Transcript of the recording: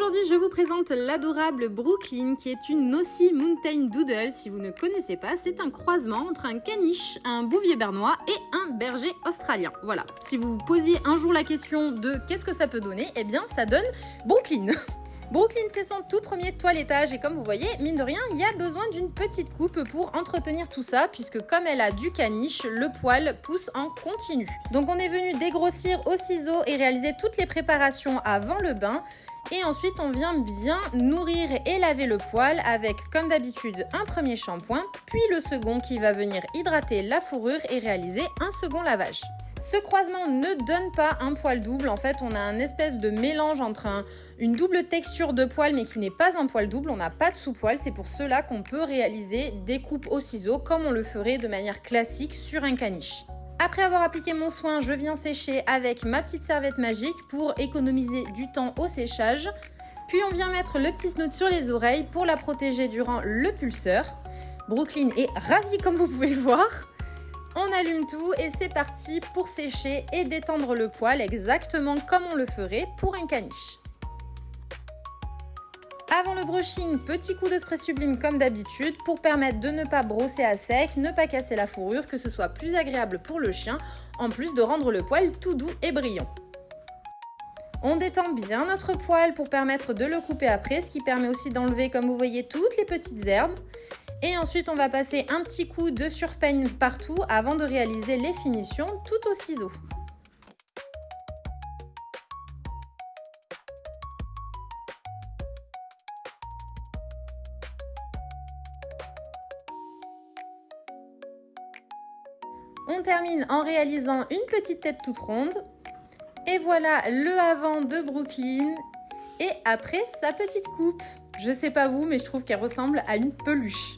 Aujourd'hui, je vous présente l'adorable Brooklyn, qui est une Aussie Mountain Doodle. Si vous ne connaissez pas, c'est un croisement entre un caniche, un bouvier bernois et un berger australien. Voilà, si vous vous posiez un jour la question de qu'est-ce que ça peut donner, eh bien ça donne Brooklyn. Brooklyn, c'est son tout premier toilettage et comme vous voyez, mine de rien, il y a besoin d'une petite coupe pour entretenir tout ça puisque comme elle a du caniche, le poil pousse en continu. Donc on est venu dégrossir au ciseau et réaliser toutes les préparations avant le bain. Et ensuite, on vient bien nourrir et laver le poil avec, comme d'habitude, un premier shampoing, puis le second qui va venir hydrater la fourrure et réaliser un second lavage. Ce croisement ne donne pas un poil double, en fait on a un espèce de mélange entre une double texture de poil mais qui n'est pas un poil double, on n'a pas de sous-poil, c'est pour cela qu'on peut réaliser des coupes au ciseau comme on le ferait de manière classique sur un caniche. Après avoir appliqué mon soin, je viens sécher avec ma petite serviette magique pour économiser du temps au séchage. Puis on vient mettre le petit snoot sur les oreilles pour la protéger durant le pulseur. Brooklyn est ravie comme vous pouvez le voir. On allume tout et c'est parti pour sécher et détendre le poil exactement comme on le ferait pour un caniche. Avant le brushing, petit coup de spray sublime comme d'habitude pour permettre de ne pas brosser à sec, ne pas casser la fourrure, que ce soit plus agréable pour le chien, en plus de rendre le poil tout doux et brillant. On détend bien notre poil pour permettre de le couper après, ce qui permet aussi d'enlever, comme vous voyez, toutes les petites herbes. Et ensuite, on va passer un petit coup de surpeigne partout avant de réaliser les finitions tout au ciseau. On termine en réalisant une petite tête toute ronde. Et voilà le avant de Brooklyn. Et après sa petite coupe. Je sais pas vous, mais je trouve qu'elle ressemble à une peluche.